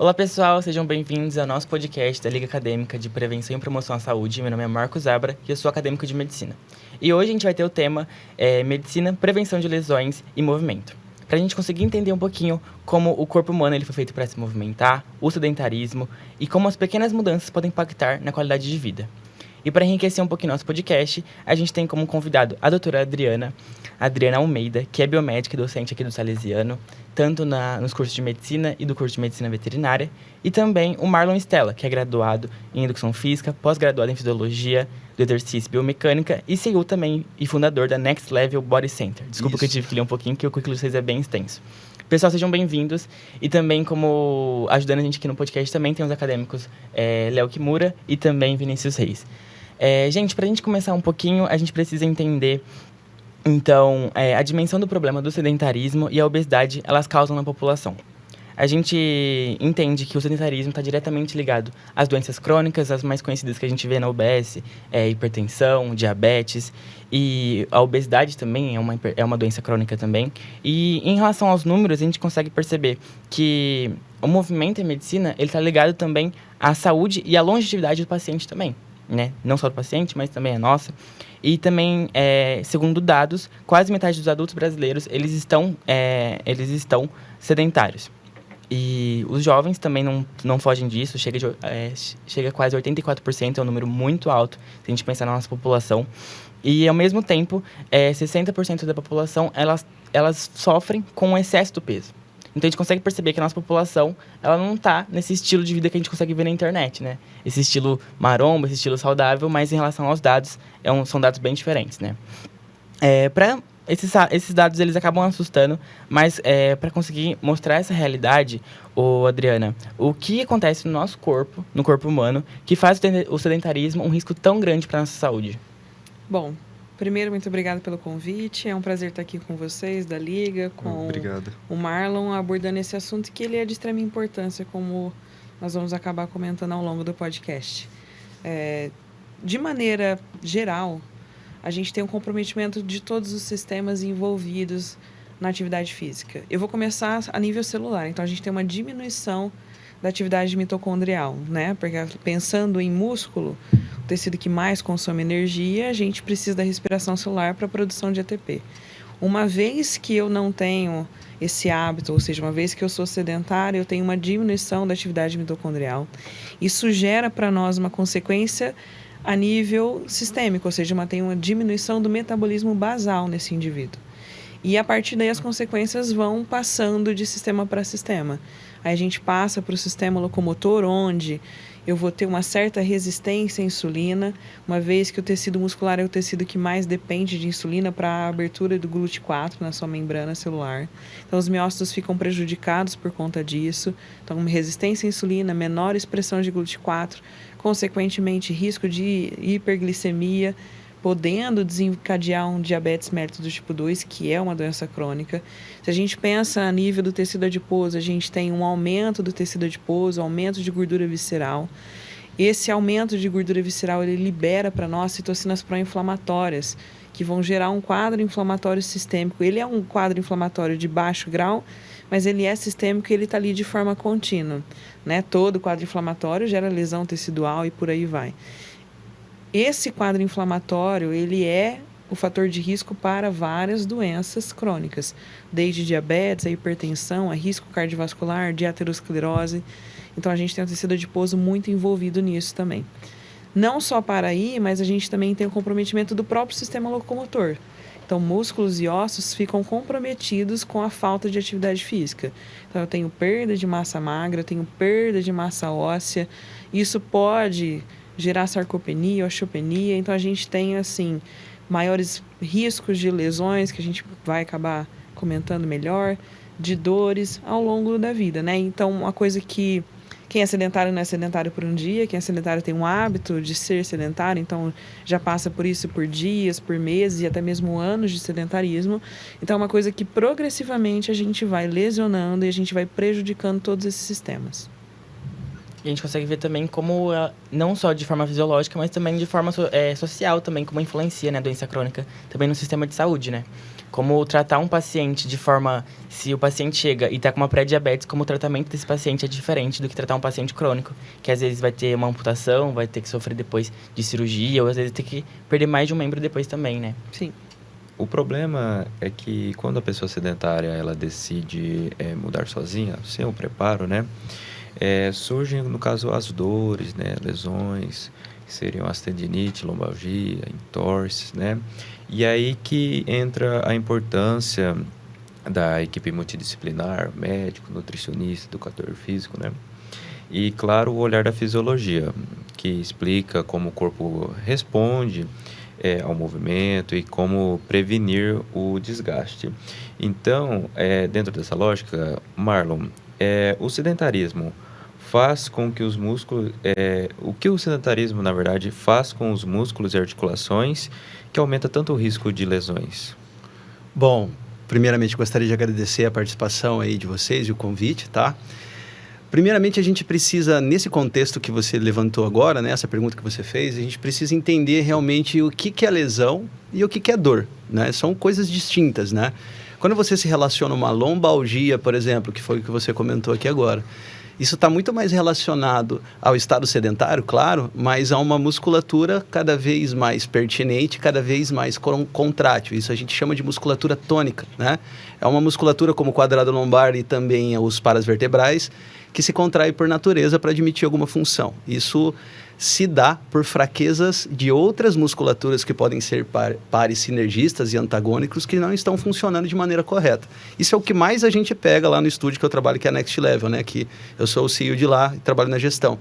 Olá pessoal, sejam bem-vindos ao nosso podcast da Liga Acadêmica de Prevenção e Promoção à Saúde. Meu nome é Marcos Zabra e eu sou acadêmico de Medicina. E hoje a gente vai ter o tema Medicina, Prevenção de Lesões e Movimento. Para a gente conseguir entender um pouquinho como o corpo humano ele foi feito para se movimentar, o sedentarismo e como as pequenas mudanças podem impactar na qualidade de vida. E para enriquecer um pouquinho nosso podcast, a gente tem como convidado a doutora Adriana Almeida, que é biomédica e docente aqui do Salesiano, tanto nos cursos de Medicina e do curso de Medicina Veterinária, e também o Marlon Stella, que é graduado em Educação Física, pós-graduado em Fisiologia do Exercício e Biomecânica, e CEO também e fundador da Next Level Body Center. Desculpa que eu tive que ler um pouquinho, que o currículo de vocês é bem extenso. Pessoal, sejam bem-vindos. E também, como ajudando a gente aqui no podcast, também tem os acadêmicos Léo Kimura e também Vinícius Reis. Gente, para a gente começar um pouquinho, a gente precisa entender, então, a dimensão do problema do sedentarismo e a obesidade, elas causam na população. A gente entende que o sedentarismo está diretamente ligado às doenças crônicas, as mais conhecidas que a gente vê na OBS, hipertensão, diabetes, e a obesidade também é uma doença crônica também. E em relação aos números, a gente consegue perceber que o movimento em medicina está ligado também à saúde e à longevidade do paciente também, né? Não só do paciente, mas também a nossa. E também, segundo dados, quase metade dos adultos brasileiros eles estão sedentários. E os jovens também não fogem disso, chega a quase 84%, é um número muito alto, se a gente pensar na nossa população. E, ao mesmo tempo, 60% da população, elas sofrem com o excesso do peso. Então, a gente consegue perceber que a nossa população, ela não está nesse estilo de vida que a gente consegue ver na internet, né? Esse estilo maromba, esse estilo saudável, mas em relação aos dados, são dados bem diferentes, né? Esses dados, eles acabam assustando, mas para conseguir mostrar essa realidade, Adriana, o que acontece no nosso corpo, no corpo humano, que faz o sedentarismo um risco tão grande para a nossa saúde? Bom, primeiro, muito obrigada pelo convite. É um prazer estar aqui com vocês, da Liga, com o Marlon, abordando esse assunto que ele é de extrema importância, como nós vamos acabar comentando ao longo do podcast. De maneira geral, a gente tem um comprometimento de todos os sistemas envolvidos na atividade física. Eu vou começar a nível celular. Então, a gente tem uma diminuição da atividade mitocondrial, né? Porque pensando em músculo, o tecido que mais consome energia, a gente precisa da respiração celular para a produção de ATP. Uma vez que eu não tenho esse hábito, ou seja, uma vez que eu sou sedentário, eu tenho uma diminuição da atividade mitocondrial. Isso gera para nós uma consequência a nível sistêmico, ou seja, tem uma diminuição do metabolismo basal nesse indivíduo. E a partir daí as consequências vão passando de sistema para sistema. Aí a gente passa para o sistema locomotor, onde eu vou ter uma certa resistência à insulina, uma vez que o tecido muscular é o tecido que mais depende de insulina para a abertura do GLUT4 na sua membrana celular. Então, os miócitos ficam prejudicados por conta disso. Então, resistência à insulina, menor expressão de GLUT4, consequentemente, risco de hiperglicemia, podendo desencadear um diabetes mellitus do tipo 2, que é uma doença crônica. Se a gente pensa a nível do tecido adiposo, a gente tem um aumento do tecido adiposo, aumento de gordura visceral. Esse aumento de gordura visceral, ele libera para nós citocinas pró-inflamatórias, que vão gerar um quadro inflamatório sistêmico. Ele é um quadro inflamatório de baixo grau, mas ele é sistêmico e ele está ali de forma contínua, né? Todo quadro inflamatório gera lesão tecidual e por aí vai. Esse quadro inflamatório, ele é o fator de risco para várias doenças crônicas, desde diabetes, a hipertensão, a risco cardiovascular, de aterosclerose. Então, a gente tem um tecido adiposo muito envolvido nisso também. Não só para aí, mas a gente também tem o comprometimento do próprio sistema locomotor. Então, músculos e ossos ficam comprometidos com a falta de atividade física. Então, eu tenho perda de massa magra, eu tenho perda de massa óssea. Isso pode gerar sarcopenia, osteopenia. Então, a gente tem, assim, maiores riscos de lesões, que a gente vai acabar comentando melhor, de dores ao longo da vida, né? Então, uma coisa que quem é sedentário não é sedentário por um dia, quem é sedentário tem um hábito de ser sedentário, então já passa por isso por dias, por meses e até mesmo anos de sedentarismo. Então, é uma coisa que progressivamente a gente vai lesionando e a gente vai prejudicando todos esses sistemas. a gente consegue ver também como, não só de forma fisiológica, mas também de forma social também, como influencia, né, a doença crônica também no sistema de saúde, né? Como tratar um paciente de forma... Se o paciente chega e está com uma pré-diabetes, como o tratamento desse paciente é diferente do que tratar um paciente crônico, que às vezes vai ter uma amputação, vai ter que sofrer depois de cirurgia, ou às vezes ter que perder mais de um membro depois também, né? Sim. O problema é que quando a pessoa sedentária ela decide mudar sozinha, sem o preparo, né? Surgem, no caso, as dores, né? Lesões, que seriam as tendinite, lombalgia, entorses, né? E aí que entra a importância da equipe multidisciplinar, médico, nutricionista, educador físico, né? E, claro, o olhar da fisiologia, que explica como o corpo responde ao movimento e como prevenir o desgaste. Então, dentro dessa lógica, Marlon, o sedentarismo faz com que os músculos... o que o sedentarismo, na verdade, faz com os músculos e articulações que aumenta tanto o risco de lesões? Bom, primeiramente gostaria de agradecer a participação aí de vocês e o convite, tá? Primeiramente, a gente precisa, nesse contexto que você levantou agora, né, essa pergunta que você fez, a gente precisa entender realmente o que é lesão e o que é dor, né? São coisas distintas, né? Quando você se relaciona uma lombalgia, por exemplo, que foi o que você comentou aqui agora, isso está muito mais relacionado ao estado sedentário, claro, mas a uma musculatura cada vez mais pertinente, cada vez mais contrátil. Isso a gente chama de musculatura tônica, né? É uma musculatura como o quadrado lombar e também os parasvertebrais, que se contrai por natureza para admitir alguma função. Isso se dá por fraquezas de outras musculaturas que podem ser pares sinergistas e antagônicos que não estão funcionando de maneira correta. Isso é o que mais a gente pega lá no estúdio que eu trabalho, que é a Next Level, né? Que eu sou o CEO de lá e trabalho na gestão.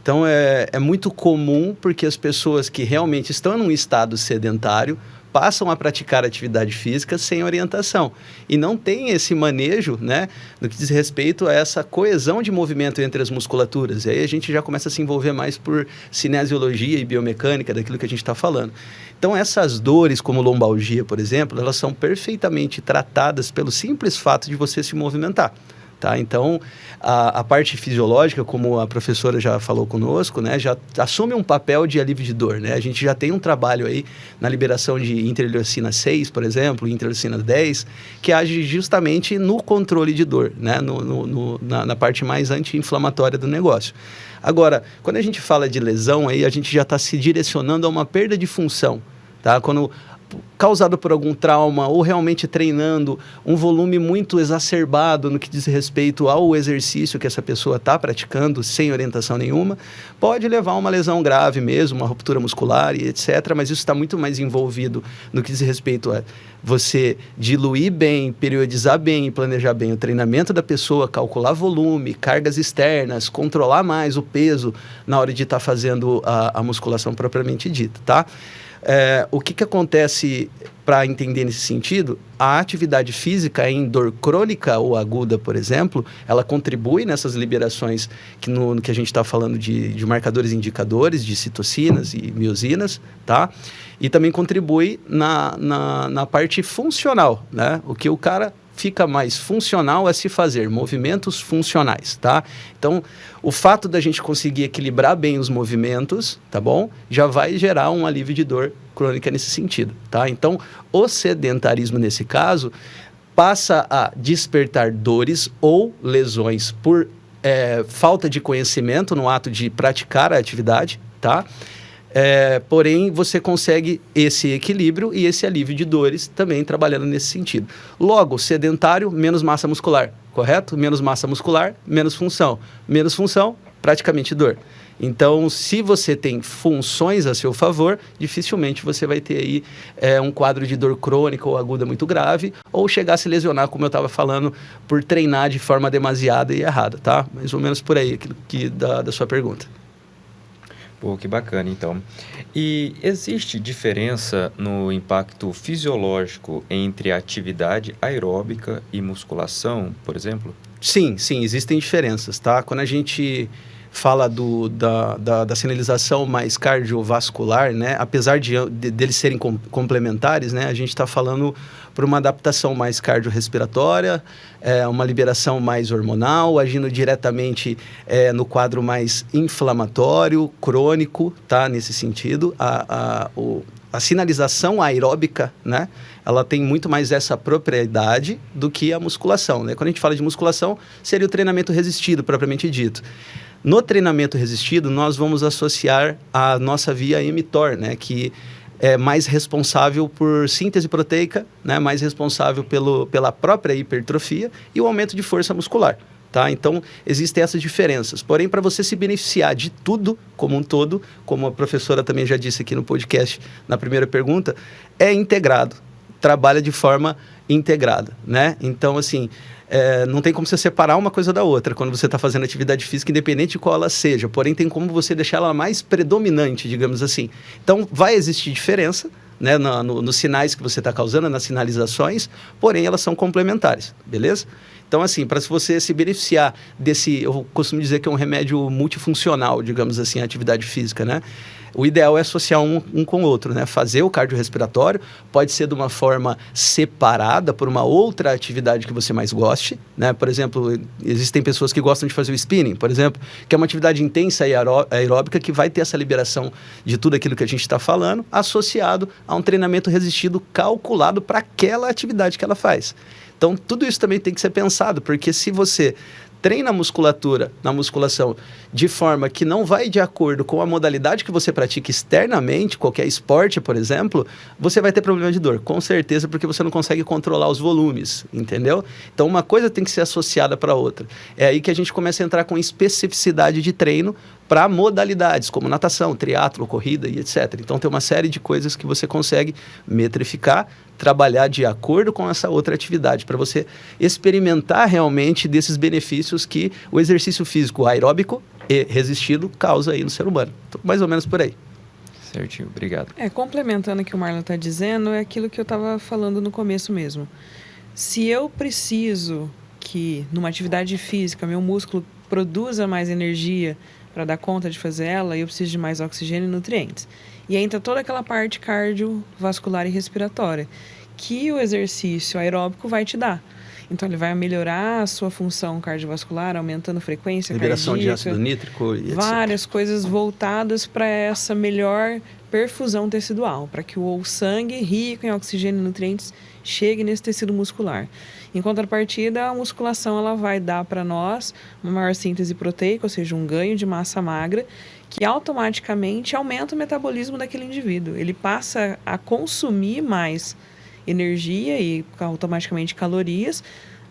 Então, é muito comum porque as pessoas que realmente estão num estado sedentário passam a praticar atividade física sem orientação e não tem esse manejo, né, no que diz respeito a essa coesão de movimento entre as musculaturas. E aí a gente já começa a se envolver mais por cinesiologia e biomecânica daquilo que a gente está falando. Então, essas dores, como lombalgia, por exemplo, elas são perfeitamente tratadas pelo simples fato de você se movimentar. Tá? Então, a parte fisiológica, como a professora já falou conosco, né, já assume um papel de alívio de dor. Né? A gente já tem um trabalho aí na liberação de interleucina 6, por exemplo, interleucina 10, que age justamente no controle de dor, né? Na parte mais anti-inflamatória do negócio. Agora, quando a gente fala de lesão, aí, a gente já está se direcionando a uma perda de função. Tá? Quando causado por algum trauma ou realmente treinando um volume muito exacerbado no que diz respeito ao exercício que essa pessoa está praticando sem orientação nenhuma, pode levar a uma lesão grave mesmo, uma ruptura muscular e etc. Mas isso está muito mais envolvido no que diz respeito a você diluir bem, periodizar bem e planejar bem o treinamento da pessoa, calcular volume, cargas externas, controlar mais o peso na hora de estar fazendo a musculação propriamente dita, tá? O que acontece para entender nesse sentido? A atividade física em dor crônica ou aguda, por exemplo, ela contribui nessas liberações no que a gente está falando de marcadores indicadores, de citocinas e miosinas, tá? E também contribui na parte funcional, né? O que o cara fica mais funcional a se fazer, movimentos funcionais, tá? Então, o fato da gente conseguir equilibrar bem os movimentos, tá bom? Já vai gerar um alívio de dor crônica nesse sentido, tá? Então, o sedentarismo, nesse caso, passa a despertar dores ou lesões por falta de conhecimento no ato de praticar a atividade, tá? Porém, você consegue esse equilíbrio e esse alívio de dores também trabalhando nesse sentido. Logo, sedentário, menos massa muscular, correto? Menos massa muscular, menos função. Menos função, praticamente dor. Então, se você tem funções a seu favor, dificilmente você vai ter aí um quadro de dor crônica ou aguda muito grave, ou chegar a se lesionar, como eu estava falando, por treinar de forma demasiada e errada, tá? Mais ou menos por aí, aquilo da sua pergunta. Pô, que bacana, então. E existe diferença no impacto fisiológico entre atividade aeróbica e musculação, por exemplo? Sim, existem diferenças, tá? Quando a gente fala da sinalização mais cardiovascular, né? Apesar deles serem complementares, né? A gente está falando para uma adaptação mais cardiorrespiratória, uma liberação mais hormonal, agindo diretamente no quadro mais inflamatório, crônico, tá? Nesse sentido, a sinalização aeróbica, né? Ela tem muito mais essa propriedade do que a musculação, né? Quando a gente fala de musculação, seria o treinamento resistido, propriamente dito. No treinamento resistido, nós vamos associar a nossa via mTOR, né? Que é mais responsável por síntese proteica, né? Mais responsável pela própria hipertrofia e o aumento de força muscular. Tá? Então, existem essas diferenças. Porém, para você se beneficiar de tudo como um todo, como a professora também já disse aqui no podcast, na primeira pergunta, é integrado, trabalha de forma integrada, né? Então, assim, não tem como você separar uma coisa da outra quando você está fazendo atividade física, independente de qual ela seja. Porém, tem como você deixar ela mais predominante, digamos assim. Então, vai existir diferença, né, nos sinais que você está causando, nas sinalizações, porém, elas são complementares, beleza? Então, assim, para você se beneficiar eu costumo dizer que é um remédio multifuncional, digamos assim, a atividade física, né? O ideal é associar um com o outro, né? Fazer o cardiorrespiratório pode ser de uma forma separada por uma outra atividade que você mais goste, né? Por exemplo, existem pessoas que gostam de fazer o spinning, por exemplo, que é uma atividade intensa e aeróbica que vai ter essa liberação de tudo aquilo que a gente está falando, associado a um treinamento resistido calculado para aquela atividade que ela faz. Então, tudo isso também tem que ser pensado, porque se você treina a musculatura na musculação de forma que não vai de acordo com a modalidade que você pratica externamente, qualquer esporte, por exemplo, você vai ter problema de dor, com certeza, porque você não consegue controlar os volumes, entendeu? Então, uma coisa tem que ser associada para a outra. É aí que a gente começa a entrar com especificidade de treino para modalidades, como natação, triatlo, corrida e etc. Então, tem uma série de coisas que você consegue metrificar, trabalhar de acordo com essa outra atividade, para você experimentar realmente desses benefícios que o exercício físico aeróbico e resistido causa aí no ser humano. Então, mais ou menos por aí. Certinho, obrigado. Complementando o que o Marlon está dizendo, é aquilo que eu estava falando no começo mesmo. Se eu preciso que, numa atividade física, meu músculo produza mais energia para dar conta de fazer ela, eu preciso de mais oxigênio e nutrientes. E entra toda aquela parte cardiovascular e respiratória, que o exercício aeróbico vai te dar. Então, ele vai melhorar a sua função cardiovascular, aumentando a frequência liberação cardíaca. de ácido nítrico e etc. Várias coisas voltadas para essa melhor perfusão tecidual, para que o sangue rico em oxigênio e nutrientes chegue nesse tecido muscular. Em contrapartida, a musculação ela vai dar para nós uma maior síntese proteica, ou seja, um ganho de massa magra, que automaticamente aumenta o metabolismo daquele indivíduo. Ele passa a consumir mais energia e automaticamente calorias,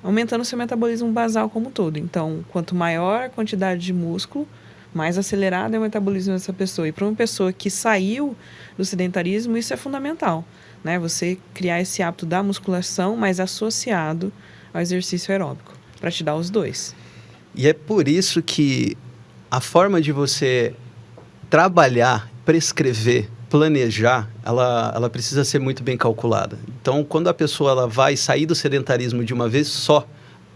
aumentando o seu metabolismo basal como um todo. Então, quanto maior a quantidade de músculo, mais acelerado é o metabolismo dessa pessoa. E para uma pessoa que saiu do sedentarismo, isso é fundamental, né? Você criar esse hábito da musculação, mas associado ao exercício aeróbico, para te dar os dois. E é por isso que a forma de você trabalhar, prescrever, planejar, ela precisa ser muito bem calculada. Então, quando a pessoa ela vai sair do sedentarismo de uma vez só,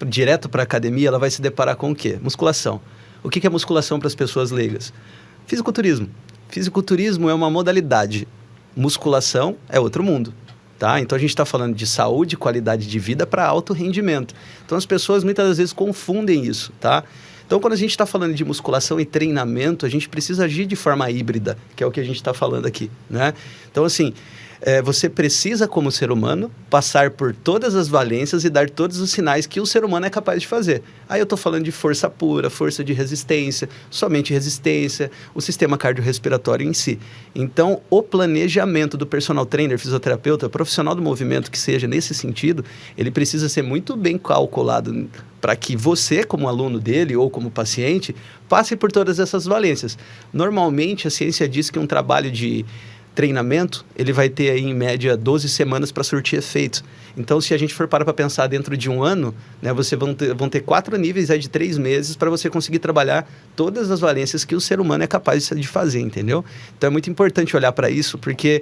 direto para a academia, ela vai se deparar com o quê? Musculação. O que é musculação para as pessoas leigas? Fisiculturismo. Fisiculturismo é uma modalidade. Musculação é outro mundo. Tá? Então, a gente está falando de saúde, qualidade de vida para alto rendimento. Então, as pessoas muitas vezes confundem isso, tá? Então, quando a gente está falando de musculação e treinamento, a gente precisa agir de forma híbrida, que é o que a gente está falando aqui, né? Então, assim, você precisa, como ser humano, passar por todas as valências e dar todos os sinais que o ser humano é capaz de fazer. Aí eu estou falando de força pura, força de resistência, somente resistência, o sistema cardiorrespiratório em si. Então, o planejamento do personal trainer, fisioterapeuta, profissional do movimento que seja nesse sentido, ele precisa ser muito bem calculado para que você, como aluno dele ou como paciente, passe por todas essas valências. Normalmente, a ciência diz que um trabalho de treinamento, ele vai ter aí, em média, 12 semanas para surtir efeito. Então, se a gente for para pensar dentro de um ano, né, vão ter 4 níveis de 3 meses para você conseguir trabalhar todas as valências que o ser humano é capaz de fazer, entendeu? Então, é muito importante olhar para isso, porque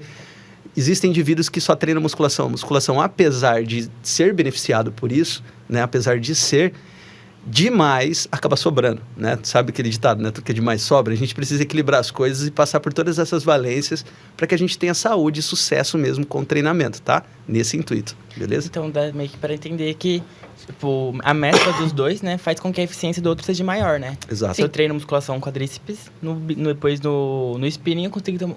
existem indivíduos que só treinam musculação. Musculação, apesar de ser beneficiado por isso, né, apesar de ser, demais acaba sobrando, né? Sabe aquele ditado, né? Tudo que é demais sobra. A gente precisa equilibrar as coisas e passar por todas essas valências para que a gente tenha saúde e sucesso mesmo com o treinamento, tá? Nesse intuito, beleza? Então dá meio que para entender que tipo, a mescla dos dois, né, faz com que a eficiência do outro seja maior, né? Exato. Se eu treino musculação quadríceps, depois no spinning eu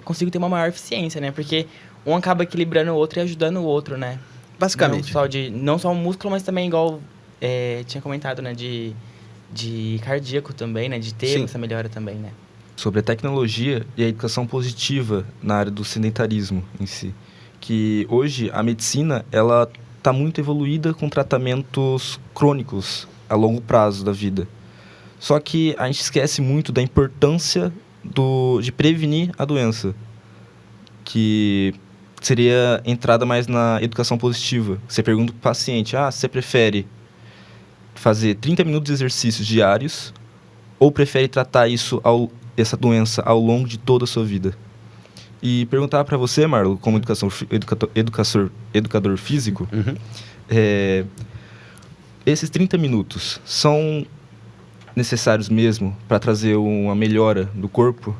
consigo ter uma maior eficiência, né? Porque um acaba equilibrando o outro e ajudando o outro, né? Basicamente. Não só o músculo, mas também igual tinha comentado, né? De cardíaco também, né? De ter Sim. essa melhora também, né? Sobre a tecnologia e a educação positiva na área do sedentarismo em si. Que hoje a medicina, ela está muito evoluída com tratamentos crônicos a longo prazo da vida. Só que a gente esquece muito da importância de prevenir a doença, que seria entrada mais na educação positiva. Você pergunta para o paciente, você prefere fazer 30 minutos de exercícios diários ou prefere tratar essa doença ao longo de toda a sua vida? E perguntar para você, Marlon, como educador físico, esses 30 minutos são necessários mesmo para trazer uma melhora do corpo?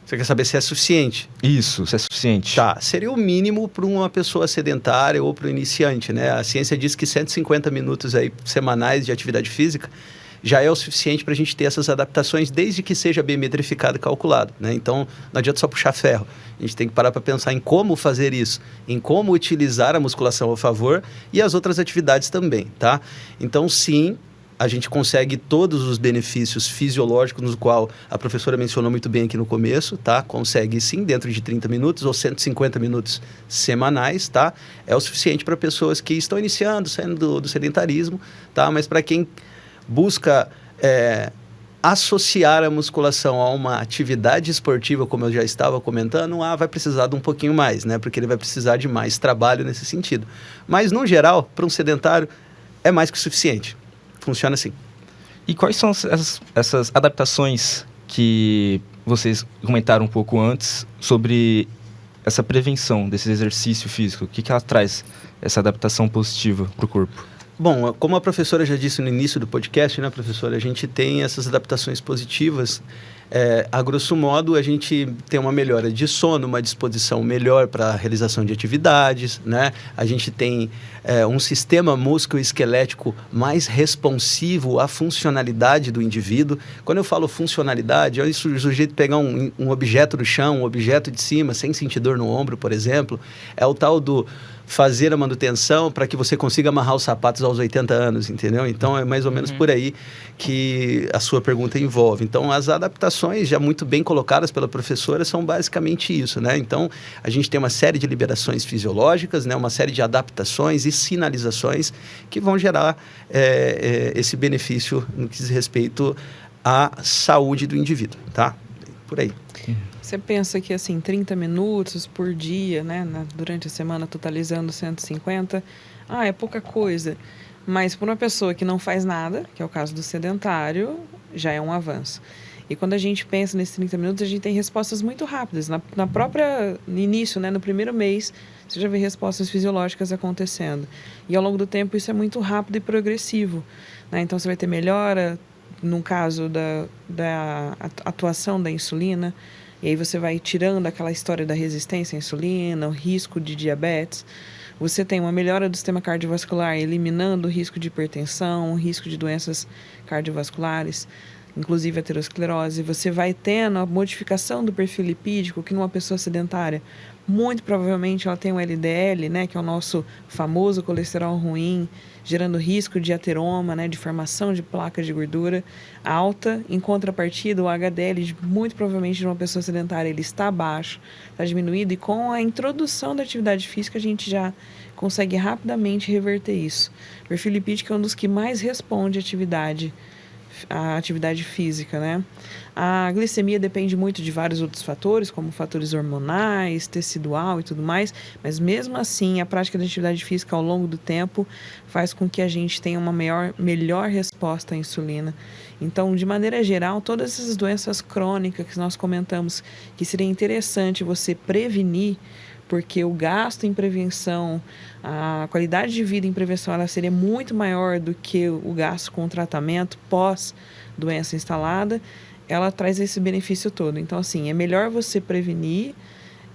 Você quer saber se é suficiente? Isso, se é suficiente. Tá, seria o mínimo para uma pessoa sedentária ou para o iniciante, né? A ciência diz que 150 minutos aí semanais de atividade física já é o suficiente para a gente ter essas adaptações, desde que seja bem metrificado e calculado, né? Então, não adianta só puxar ferro. A gente tem que parar para pensar em como fazer isso, em como utilizar a musculação a favor e as outras atividades também, tá? Então, sim, a gente consegue todos os benefícios fisiológicos, no qual a professora mencionou muito bem aqui no começo, tá? Consegue, sim, dentro de 30 minutos ou 150 minutos semanais, tá? É o suficiente para pessoas que estão iniciando, saindo do sedentarismo, tá? Mas para quem busca associar a musculação a uma atividade esportiva, como eu já estava comentando, vai precisar de um pouquinho mais, né? Porque ele vai precisar de mais trabalho nesse sentido. Mas, no geral, para um sedentário, é mais que o suficiente. Funciona assim. E quais são essas adaptações que vocês comentaram um pouco antes sobre essa prevenção desse exercício físico? O que ela traz, essa adaptação positiva para o corpo? Bom, como a professora já disse no início do podcast, né, professora? A gente tem essas adaptações positivas. A grosso modo, a gente tem uma melhora de sono, uma disposição melhor para a realização de atividades, né? A gente tem um sistema musculoesquelético mais responsivo à funcionalidade do indivíduo. Quando eu falo funcionalidade, é o sujeito pegar um objeto do chão, um objeto de cima, sem sentir dor no ombro, por exemplo. É o tal do fazer a manutenção para que você consiga amarrar os sapatos aos 80 anos, entendeu? Então, é mais ou menos por aí que a sua pergunta envolve. Então, as adaptações já muito bem colocadas pela professora são basicamente isso, né? Então, a gente tem uma série de liberações fisiológicas, né? Uma série de adaptações e sinalizações que vão gerar esse benefício no que diz respeito à saúde do indivíduo, tá? Por aí. Você pensa que, assim, 30 minutos por dia, né, durante a semana, totalizando 150, é pouca coisa. Mas para uma pessoa que não faz nada, que é o caso do sedentário, já é um avanço. E quando a gente pensa nesses 30 minutos, a gente tem respostas muito rápidas. No início, né, no primeiro mês, você já vê respostas fisiológicas acontecendo. E ao longo do tempo, isso é muito rápido e progressivo, né? Então, você vai ter melhora, no caso da atuação da insulina. E aí você vai tirando aquela história da resistência à insulina, o risco de diabetes. Você tem uma melhora do sistema cardiovascular, eliminando o risco de hipertensão, o risco de doenças cardiovasculares, inclusive aterosclerose. Você vai tendo a modificação do perfil lipídico, que numa pessoa sedentária, muito provavelmente ela tem um LDL, né, que é o nosso famoso colesterol ruim, gerando risco de ateroma, né, de formação de placas de gordura alta. Em contrapartida, o HDL, muito provavelmente de uma pessoa sedentária, ele está baixo, está diminuído, e com a introdução da atividade física a gente já consegue rapidamente reverter isso. O perfil lipídico é um dos que mais responde à atividade física, né? A glicemia depende muito de vários outros fatores, como fatores hormonais, tecidual e tudo mais, mas mesmo assim a prática da atividade física ao longo do tempo faz com que a gente tenha uma melhor resposta à insulina. Então, de maneira geral, todas essas doenças crônicas que nós comentamos que seria interessante você prevenir, porque o gasto em prevenção, a qualidade de vida em prevenção, ela seria muito maior do que o gasto com o tratamento pós-doença instalada, ela traz esse benefício todo. Então, assim, é melhor você prevenir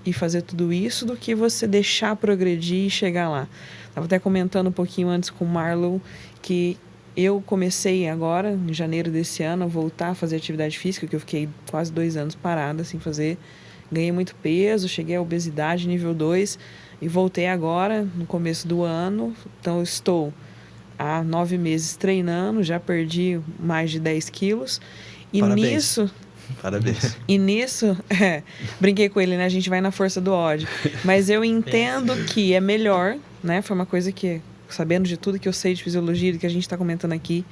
e fazer tudo isso do que você deixar progredir e chegar lá. Estava até comentando um pouquinho antes com o Marlon que eu comecei agora, em janeiro desse ano, a voltar a fazer atividade física, que eu fiquei quase 2 anos parada sem fazer. Ganhei muito peso, cheguei à obesidade nível 2 e voltei agora, no começo do ano. Então, eu estou há 9 meses treinando, já perdi mais de 10 quilos. E Parabéns. Parabéns. E nisso, brinquei com ele, né? A gente vai na força do ódio. Mas eu entendo que é melhor, né? Foi uma coisa que, sabendo de tudo que eu sei de fisiologia, do que a gente está comentando aqui,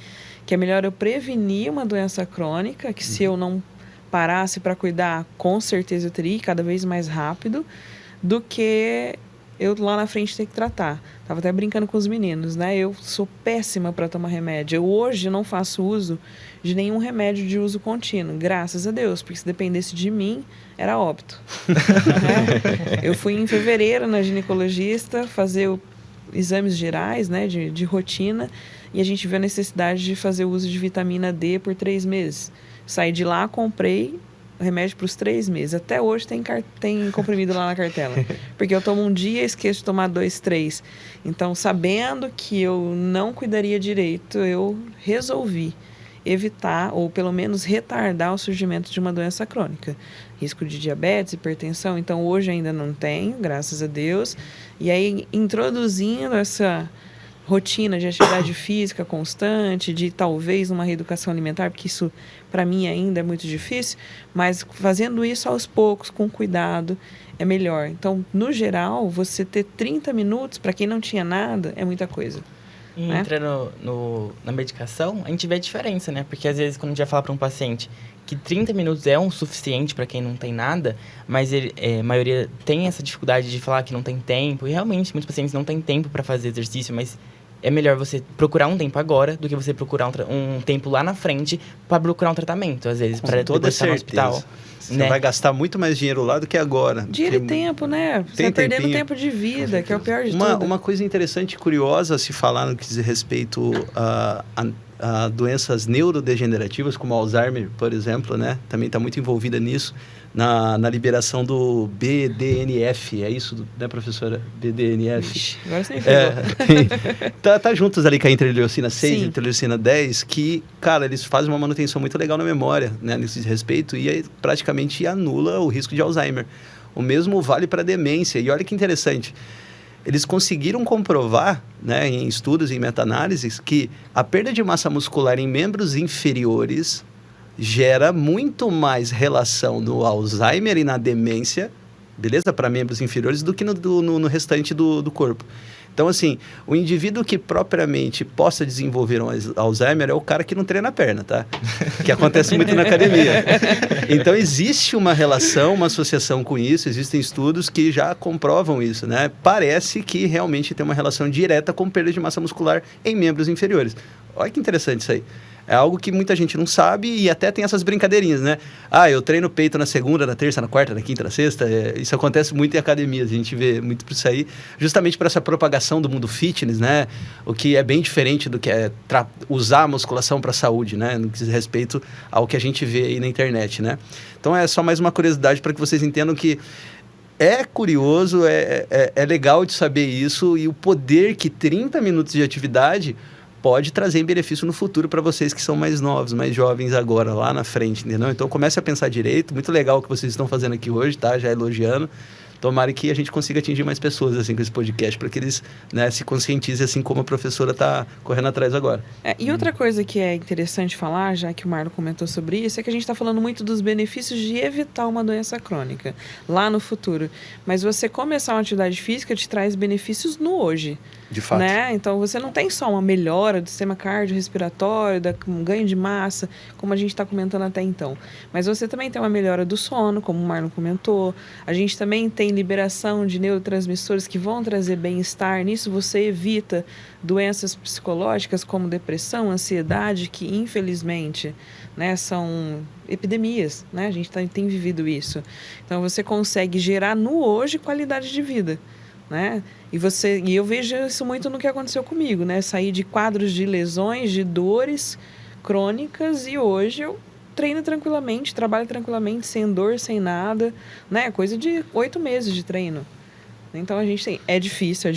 que é melhor eu prevenir uma doença crônica, que se eu não parasse para cuidar, com certeza eu teria cada vez mais rápido, do que eu lá na frente ter que tratar. Tava até brincando com os meninos, né? Eu sou péssima para tomar remédio. Eu hoje não faço uso de nenhum remédio de uso contínuo, graças a Deus, porque se dependesse de mim, era óbito. Né? Eu fui em fevereiro na ginecologista fazer exames gerais, né, de rotina, e a gente viu a necessidade de fazer uso de vitamina D por 3 meses. Saí de lá, comprei remédio para os 3 meses. Até hoje tem comprimido lá na cartela. Porque eu tomo um dia e esqueço de tomar 2, 3. Então, sabendo que eu não cuidaria direito, eu resolvi evitar, ou pelo menos retardar o surgimento de uma doença crônica. Risco de diabetes, hipertensão. Então, hoje ainda não tenho, graças a Deus. E aí, introduzindo essa rotina de atividade física constante, de talvez uma reeducação alimentar, porque isso para mim ainda é muito difícil, mas fazendo isso aos poucos, com cuidado, é melhor. Então, no geral, você ter 30 minutos, para quem não tinha nada, é muita coisa. E entrando na medicação, a gente vê a diferença, né? Porque às vezes quando a gente vai falar para um paciente que 30 minutos é um suficiente para quem não tem nada, mas a maioria tem essa dificuldade de falar que não tem tempo, e realmente muitos pacientes não têm tempo para fazer exercício, mas é melhor você procurar um tempo agora do que você procurar um tempo lá na frente para procurar um tratamento, às vezes, para depois estar no hospital. Você vai gastar muito mais dinheiro lá do que agora. Dinheiro e tempo, né? Você está perdendo tempo de vida, que é o pior de tudo. Uma coisa interessante e curiosa a se falar no que diz respeito a doenças neurodegenerativas, como Alzheimer, por exemplo, né? Também está muito envolvida nisso, na liberação do BDNF, é isso, né, professora? BDNF. Ixi, agora você me pegou. Tá juntos ali com a interleucina 6 e Sim. interleucina 10, que, cara, eles fazem uma manutenção muito legal na memória, né, nesse respeito, e aí praticamente anula o risco de Alzheimer. O mesmo vale para demência. E olha que interessante, eles conseguiram comprovar, né, em estudos e em meta-análises, que a perda de massa muscular em membros inferiores gera muito mais relação no Alzheimer e na demência, beleza? Para membros inferiores do que no restante do corpo. Então, assim, o indivíduo que propriamente possa desenvolver um Alzheimer é o cara que não treina a perna, tá? Que acontece muito na academia. Então, existe uma relação, uma associação com isso, existem estudos que já comprovam isso, né? Parece que realmente tem uma relação direta com perda de massa muscular em membros inferiores. Olha que interessante isso aí. É algo que muita gente não sabe e até tem essas brincadeirinhas, né? Ah, eu treino peito na segunda, na terça, na quarta, na quinta, na sexta. Isso acontece muito em academias, a gente vê muito por isso aí, justamente por essa propagação do mundo fitness, né? O que é bem diferente do que é usar a musculação para a saúde, né? No que diz respeito ao que a gente vê aí na internet, né? Então é só mais uma curiosidade para que vocês entendam que é curioso, é legal de saber isso e o poder que 30 minutos de atividade pode trazer benefício no futuro para vocês que são mais novos, mais jovens agora, lá na frente, entendeu? Então comece a pensar direito, muito legal o que vocês estão fazendo aqui hoje, tá? Já elogiando. Tomara que a gente consiga atingir mais pessoas assim com esse podcast, para que eles, né, se conscientizem assim como a professora está correndo atrás agora. E outra coisa que é interessante falar, já que o Marlon comentou sobre isso, é que a gente está falando muito dos benefícios de evitar uma doença crônica lá no futuro. Mas você começar uma atividade física te traz benefícios no hoje. De fato. Né? Então, você não tem só uma melhora do sistema cardiorrespiratório, um ganho de massa, como a gente está comentando até então. Mas você também tem uma melhora do sono, como o Marlon comentou. A gente também tem liberação de neurotransmissores que vão trazer bem-estar. Nisso você evita doenças psicológicas como depressão, ansiedade, que infelizmente, né, são epidemias, né? A gente tem vivido isso. Então, você consegue gerar no hoje qualidade de vida, né? E eu vejo isso muito no que aconteceu comigo, né? Saí de quadros de lesões, de dores crônicas, e hoje eu treino tranquilamente, trabalho tranquilamente, sem dor, sem nada, né? Coisa de 8 meses de treino. Então, a gente tem... É difícil,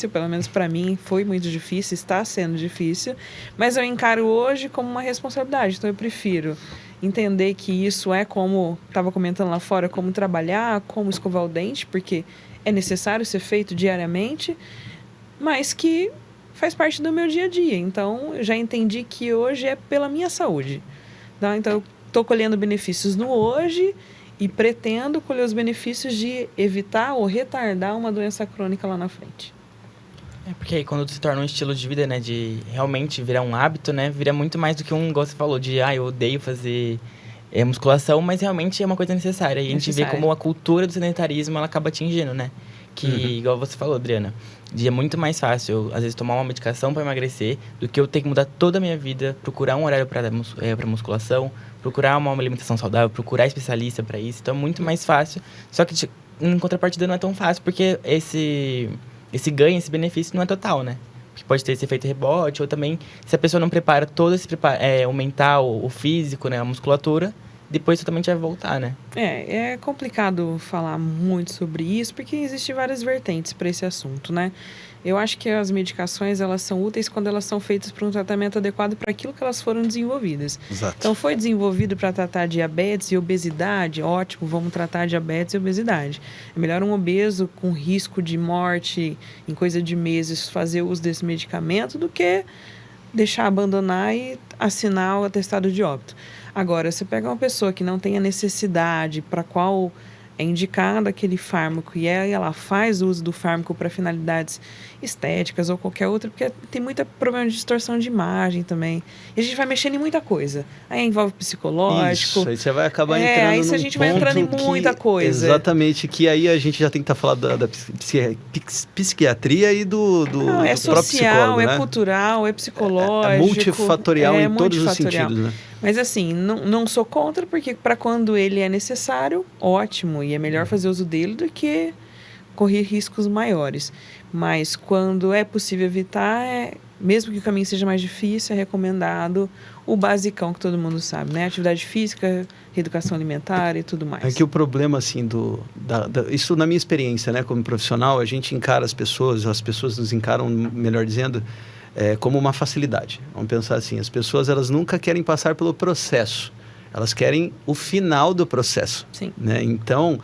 pelo menos para mim foi muito difícil, está sendo difícil, mas eu encaro hoje como uma responsabilidade. Então, eu prefiro entender que isso é como, estava comentando lá fora, como trabalhar, como escovar o dente, porque é necessário ser feito diariamente, mas que faz parte do meu dia a dia. Então, eu já entendi que hoje é pela minha saúde. Tá? Então, eu estou colhendo benefícios no hoje e pretendo colher os benefícios de evitar ou retardar uma doença crônica lá na frente. É porque aí quando se torna um estilo de vida, né, de realmente virar um hábito, né, vira muito mais do que um, igual você falou, de, eu odeio fazer musculação, mas realmente é uma coisa necessária. E a gente vê como a cultura do sedentarismo, ela acaba atingindo, né? Que, igual você falou, Adriana, é muito mais fácil eu, às vezes, tomar uma medicação para emagrecer do que eu ter que mudar toda a minha vida, procurar um horário para musculação, procurar uma alimentação saudável, procurar especialista para isso. Então, é muito mais fácil. Só que, em contrapartida, não é tão fácil, porque esse ganho, esse benefício não é total, né? Porque pode ter esse efeito rebote, ou também, se a pessoa não prepara todo esse o mental, o físico, né, a musculatura, depois totalmente vai voltar, né? É complicado falar muito sobre isso, porque existem várias vertentes para esse assunto, né? Eu acho que as medicações, elas são úteis quando elas são feitas para um tratamento adequado para aquilo que elas foram desenvolvidas. Exato. Então, foi desenvolvido para tratar diabetes e obesidade, ótimo, vamos tratar diabetes e obesidade. É melhor um obeso com risco de morte em coisa de meses fazer uso desse medicamento do que deixar abandonar e assinar o atestado de óbito. Agora, você pega uma pessoa que não tem a necessidade para qual é indicado aquele fármaco e ela faz uso do fármaco para finalidades estéticas ou qualquer outra, porque tem muito problema de distorção de imagem também. E a gente vai mexendo em muita coisa. Aí envolve psicológico. Isso, aí você vai acabar entrando aí a gente vai entrando em muita coisa. Exatamente, que aí a gente já tem que estar falando da psiquiatria e do é do social, próprio psicólogo, né? É cultural, é psicológico. É multifatorial em todos os sentidos, né? Mas assim, não sou contra, porque para quando ele é necessário, ótimo. E é melhor fazer uso dele do que correr riscos maiores. Mas quando é possível evitar, mesmo que o caminho seja mais difícil, é recomendado o basicão que todo mundo sabe, né? Atividade física, reeducação alimentar e tudo mais. É que o problema, assim, isso na minha experiência, né? Como profissional, a gente encara as pessoas nos encaram, melhor dizendo, como uma facilidade. Vamos pensar assim, as pessoas, elas nunca querem passar pelo processo. Elas querem o final do processo. Sim. Né? Então,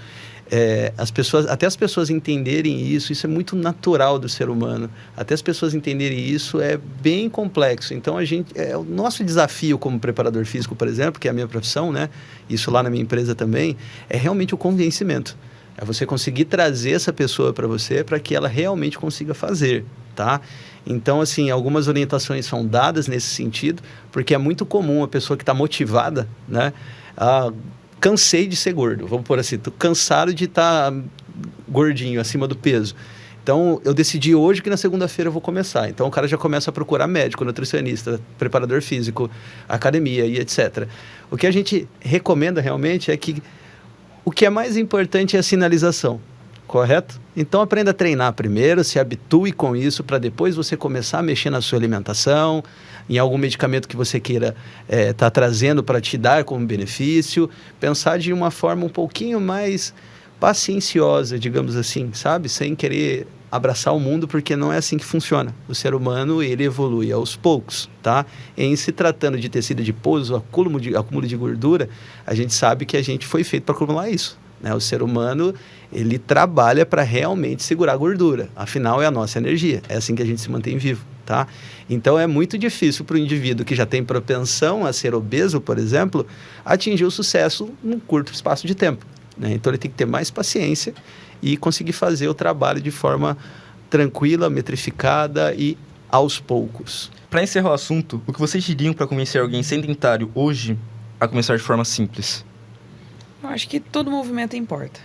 até as pessoas entenderem isso é muito natural do ser humano. Até as pessoas entenderem isso é bem complexo. Então, o nosso desafio como preparador físico, por exemplo, que é a minha profissão, né? Isso lá na minha empresa também, é realmente o convencimento. É você conseguir trazer essa pessoa para você para que ela realmente consiga fazer, tá? Então, assim, algumas orientações são dadas nesse sentido, porque é muito comum a pessoa que está motivada, né? Cansei de ser gordo, vamos pôr assim, tô cansado de estar gordinho, acima do peso. Então, eu decidi hoje que na segunda-feira eu vou começar. Então, o cara já começa a procurar médico, nutricionista, preparador físico, academia e etc. O que a gente recomenda realmente é que o que é mais importante é a sinalização. Correto? Então, aprenda a treinar primeiro, se habitue com isso, para depois você começar a mexer na sua alimentação, em algum medicamento que você queira tá trazendo para te dar como benefício. Pensar de uma forma um pouquinho mais pacienciosa, digamos assim, sabe? Sem querer abraçar o mundo, porque não é assim que funciona. O ser humano, ele evolui aos poucos, tá? Em se tratando de tecido adiposo, acúmulo de gordura, a gente sabe que a gente foi feito para acumular isso. Né? O ser humano, ele trabalha para realmente segurar a gordura. Afinal, é a nossa energia. É assim que a gente se mantém vivo, tá? Então, é muito difícil para o indivíduo que já tem propensão a ser obeso, por exemplo, atingir o sucesso num curto espaço de tempo. Né? Então, ele tem que ter mais paciência e conseguir fazer o trabalho de forma tranquila, metrificada e aos poucos. Para encerrar o assunto, o que vocês diriam para convencer alguém sedentário hoje a começar de forma simples? Eu acho que todo movimento importa,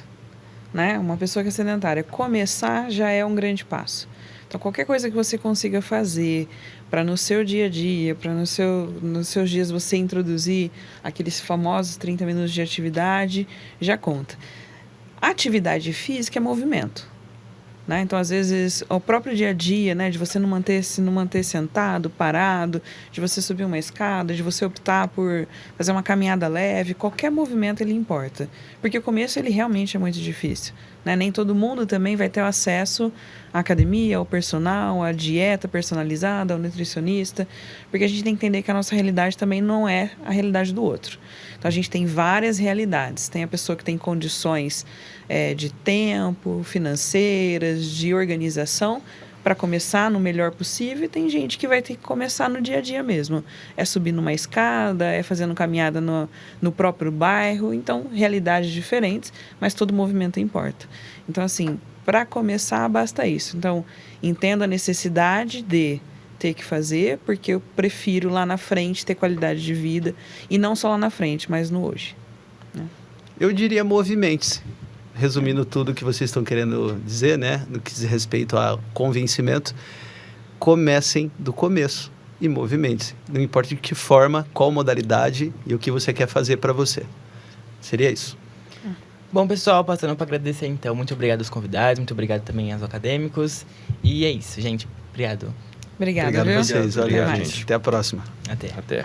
né? Uma pessoa que é sedentária, começar já é um grande passo. Então, qualquer coisa que você consiga fazer para no seu dia a dia, para nos seus dias você introduzir aqueles famosos 30 minutos de atividade, já conta. A atividade física é movimento, né? Então, às vezes, o próprio dia a dia, né, de você não manter sentado, parado, de você subir uma escada, de você optar por fazer uma caminhada leve, qualquer movimento ele importa. Porque o começo ele realmente é muito difícil, né? Nem todo mundo também vai ter acesso à academia, ao personal, à dieta personalizada, ao nutricionista, porque a gente tem que entender que a nossa realidade também não é a realidade do outro. Então, a gente tem várias realidades. Tem a pessoa que tem condições de tempo, financeiras, de organização, para começar no melhor possível, e tem gente que vai ter que começar no dia a dia mesmo. É subir numa escada, é fazendo caminhada no próprio bairro. Então, realidades diferentes, mas todo movimento importa. Então, assim, para começar, basta isso. Então, entendo a necessidade de ter que fazer, porque eu prefiro lá na frente ter qualidade de vida, e não só lá na frente, mas no hoje, né? Eu diria movimente-se. Resumindo tudo que vocês estão querendo dizer, né, no que diz respeito ao convencimento, comecem do começo e movimente-se. Não importa de que forma, qual modalidade e o que você quer fazer para você. Seria isso. Bom, pessoal, passando para agradecer, então, muito obrigado aos convidados, muito obrigado também aos acadêmicos. E é isso, gente. Obrigado. Obrigada, Obrigado viu? a vocês. Obrigado, Valeu, gente. Até a próxima. Até. Até.